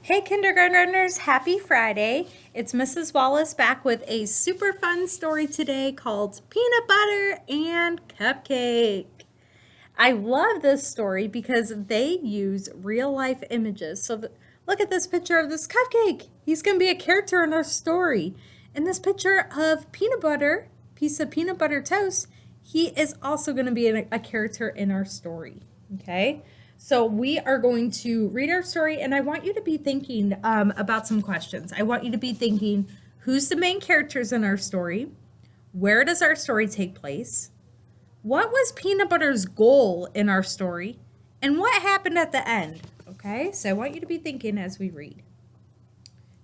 Hey kindergartners, happy Friday. It's Mrs. Wallace back with a super fun story today called Peanut Butter and Cupcake. I love this story because they use real life images. Look at this picture of this cupcake. He's going to be a character in our story. And this picture of peanut butter, piece of peanut butter toast, he is also going to be a character in our story. Okay? So we are going to read our story, and I want you to be thinking about some questions. I want you to be thinking, who's the main characters in our story? Where does our story take place? What was Peanut Butter's goal in our story? And what happened at the end? Okay, so I want you to be thinking as we read.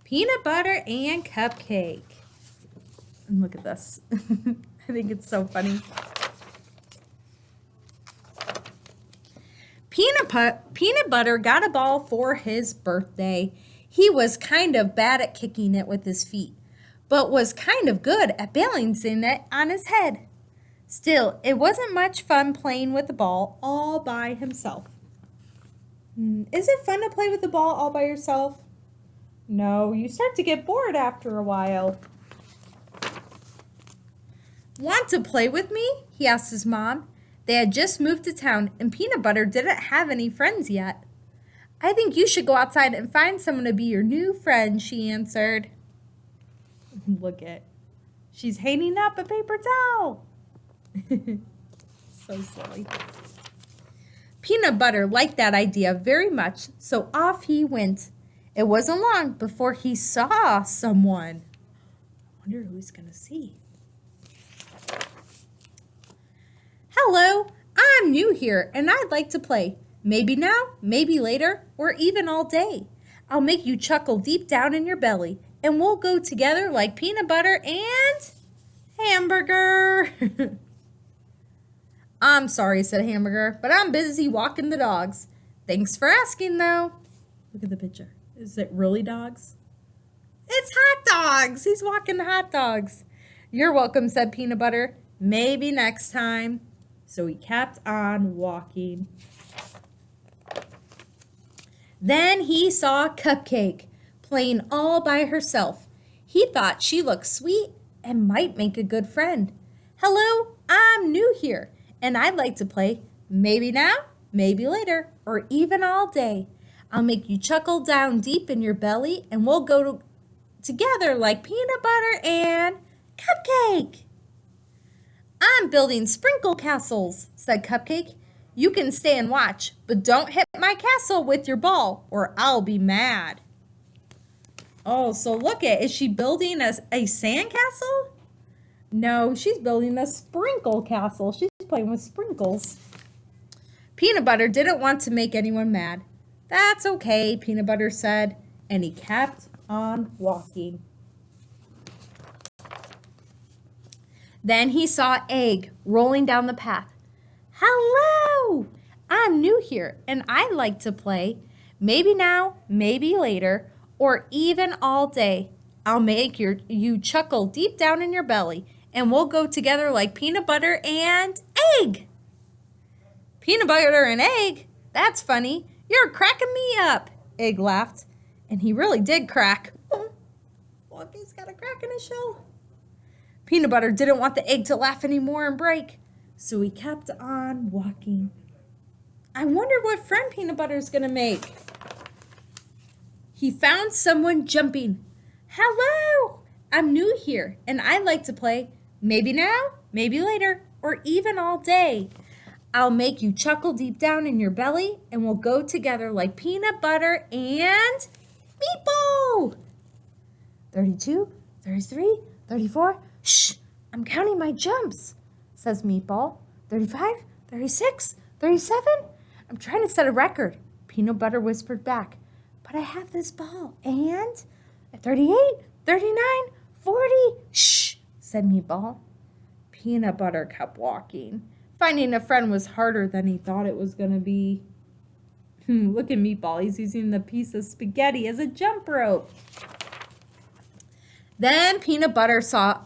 Peanut Butter and Cupcake. And look at this. I think it's so funny. Peanut Butter got a ball for his birthday. He was kind of bad at kicking it with his feet, but was kind of good at balancing it on his head. Still, it wasn't much fun playing with the ball all by himself. Is it fun to play with the ball all by yourself? No, you start to get bored after a while. Want to play with me? He asked his mom. They had just moved to town, and Peanut Butter didn't have any friends yet. I think you should go outside and find someone to be your new friend, she answered. Look at, she's hanging up a paper towel. So silly. Peanut Butter liked that idea very much, so off he went. It wasn't long before he saw someone. I wonder who he's going to see. Hello, I'm new here and I'd like to play. Maybe now, maybe later, or even all day. I'll make you chuckle deep down in your belly and we'll go together like peanut butter and hamburger. I'm sorry, said Hamburger, but I'm busy walking the dogs. Thanks for asking, though. Look at the picture. Is it really dogs? It's hot dogs. He's walking the hot dogs. You're welcome, said Peanut Butter. Maybe next time. So he kept on walking. Then he saw Cupcake playing all by herself. He thought she looked sweet and might make a good friend. Hello, I'm new here, and I'd like to play. Maybe now, maybe later, or even all day. I'll make you chuckle down deep in your belly, and we'll go together like peanut butter and Cupcake. I'm building sprinkle castles, said Cupcake. You can stay and watch, but don't hit my castle with your ball, or I'll be mad. Oh, so look at, is she building a sand castle? No, she's building a sprinkle castle. She's playing with sprinkles. Peanut Butter didn't want to make anyone mad. That's okay, Peanut Butter said, and he kept on walking. Then he saw Egg rolling down the path. Hello! I'm new here, and I'd like to play. Maybe now, maybe later, or even all day. I'll make you chuckle deep down in your belly, and we'll go together like peanut butter and egg. Peanut butter and egg? That's funny. You're cracking me up, Egg laughed. And he really did crack. Look, he's got a crack in his shell. Peanut Butter didn't want the egg to laugh anymore and break, so he kept on walking. I wonder what friend Peanut Butter is going to make. He found someone jumping. Hello, I'm new here, and I'd like to play. Maybe now, maybe later, or even all day. I'll make you chuckle deep down in your belly, and we'll go together like peanut butter and meatball. 32, 33, 34. Shh, I'm counting my jumps, says Meatball. 35, 36, 37. I'm trying to set a record, Peanut Butter whispered back. But I have this ball, and at 38, 39, 40. Shh, said Meatball. Peanut Butter kept walking. Finding a friend was harder than he thought it was going to be. Look at Meatball. He's using the piece of spaghetti as a jump rope. Then Peanut Butter saw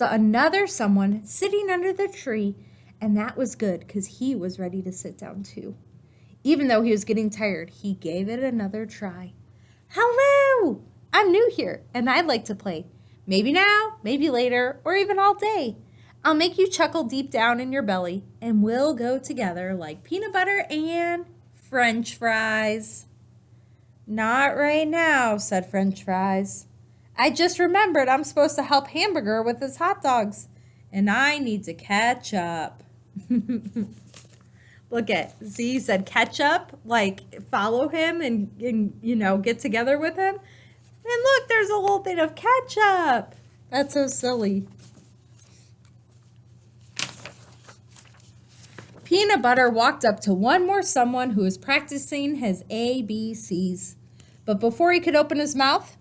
another someone sitting under the tree, and that was good because he was ready to sit down too. Even though he was getting tired, he gave it another try. Hello! I'm new here, and I'd like to play. Maybe now, maybe later, or even all day. I'll make you chuckle deep down in your belly, and we'll go together like peanut butter and French fries. Not right now, said French fries. I just remembered I'm supposed to help Hamburger with his hot dogs, and I need to catch up. Look at Z said catch up, like follow him and get together with him. And look, there's a whole thing of catch up. That's so silly. Peanut Butter walked up to one more someone who was practicing his ABCs. But before he could open his mouth,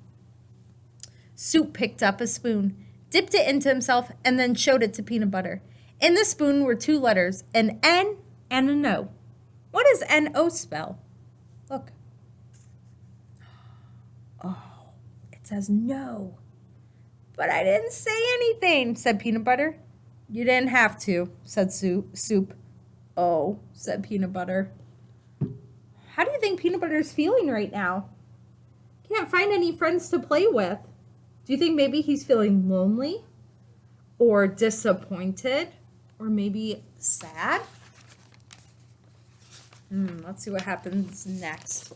Soup picked up a spoon, dipped it into himself, and then showed it to Peanut Butter. In the spoon were two letters, an N and an O. What does N-O spell? Look. Oh, it says no. But I didn't say anything, said Peanut Butter. You didn't have to, said Soup. Oh, said Peanut Butter. How do you think Peanut Butter's feeling right now? Can't find any friends to play with. Do you think maybe he's feeling lonely or disappointed or maybe sad? Let's see what happens next.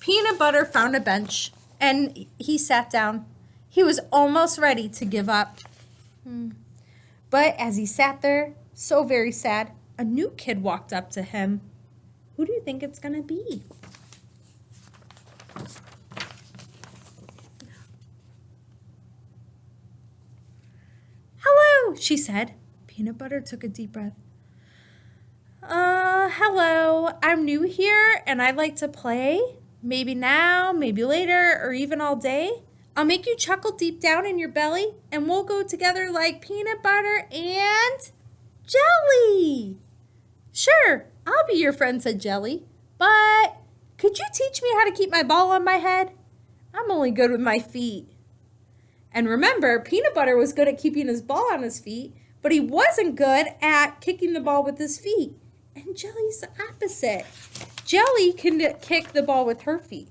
Peanut Butter found a bench and he sat down. He was almost ready to give up. But as he sat there, so very sad, a new kid walked up to him. Who do you think it's going to be? Hello, she said. Peanut Butter took a deep breath. Hello, I'm new here and I'd like to play. Maybe now, maybe later, or even all day. I'll make you chuckle deep down in your belly and we'll go together like peanut butter and jelly. Sure, I'll be your friend, said Jelly. But could you teach me how to keep my ball on my head? I'm only good with my feet. And remember, Peanut Butter was good at keeping his ball on his feet, but he wasn't good at kicking the ball with his feet. And Jelly's the opposite. Jelly can kick the ball with her feet.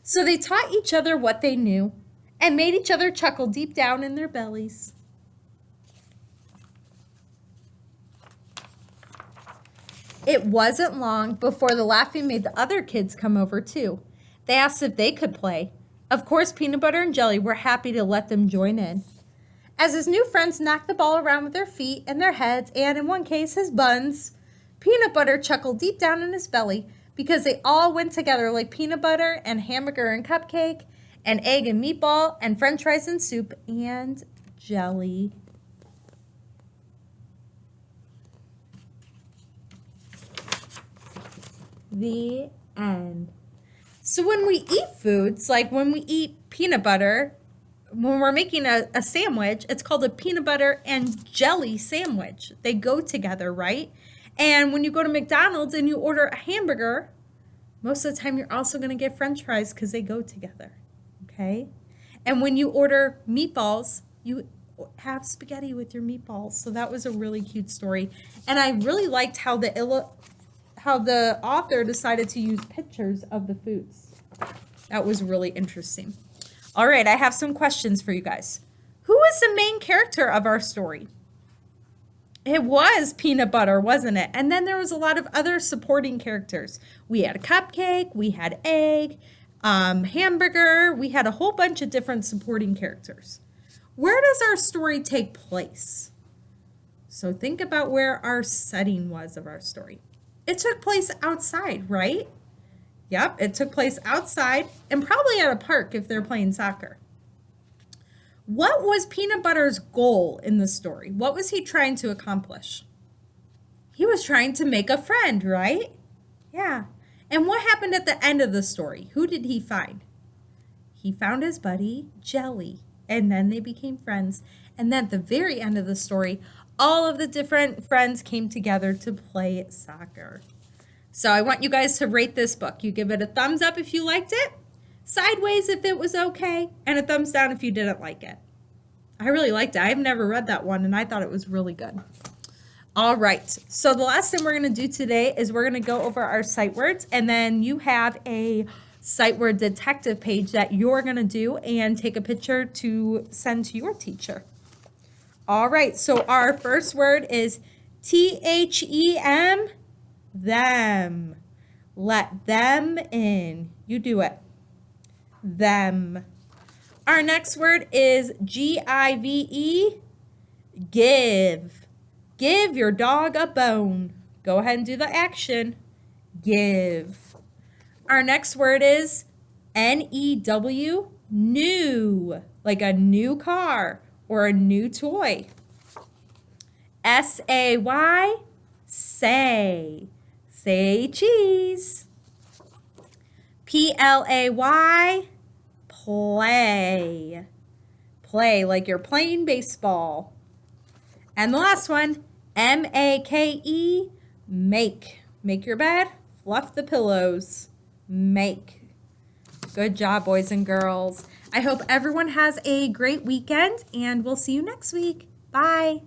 So they taught each other what they knew and made each other chuckle deep down in their bellies. It wasn't long before the laughing made the other kids come over too. They asked if they could play. Of course, Peanut Butter and Jelly were happy to let them join in. As his new friends knocked the ball around with their feet and their heads and, in one case, his buns, Peanut Butter chuckled deep down in his belly because they all went together like peanut butter and hamburger and cupcake and egg and meatball and french fries and soup and jelly. The end. So when we eat foods, like when we eat peanut butter, when we're making a sandwich, it's called a peanut butter and jelly sandwich. They go together, right? And when you go to McDonald's and you order a hamburger, most of the time you're also going to get french fries because they go together, okay? And when you order meatballs, you have spaghetti with your meatballs. So that was a really cute story. And I really liked how the author decided to use pictures of the foods. That was really interesting. All right, I have some questions for you guys. Who is the main character of our story? It was Peanut Butter, wasn't it? And then there was a lot of other supporting characters. We had a cupcake, we had egg, hamburger, we had a whole bunch of different supporting characters. Where does our story take place? So think about where our setting was of our story. It took place outside, right? Yep, it took place outside and probably at a park if they're playing soccer. What was Peanut Butter's goal in the story? What was he trying to accomplish? He was trying to make a friend, right? Yeah. And what happened at the end of the story? Who did he find? He found his buddy, Jelly, and then they became friends. And then at the very end of the story, all of the different friends came together to play soccer. So I want you guys to rate this book. You give it a thumbs up if you liked it, sideways if it was okay, and a thumbs down if you didn't like it. I really liked it. I've never read that one, and I thought it was really good. All right. So the last thing we're going to do today is we're going to go over our sight words, and then you have a sight word detective page that you're going to do and take a picture to send to your teacher. All right, so our first word is THEM, them. Let them in. You do it. Them. Our next word is GIVE, give. Give your dog a bone. Go ahead and do the action. Give. Our next word is NEW, new. Like a new car or a new toy. SAY, say. Say cheese. PLAY, play. Play like you're playing baseball. And the last one, MAKE, make. Make your bed, fluff the pillows. Make. Good job, boys and girls. I hope everyone has a great weekend, and we'll see you next week. Bye.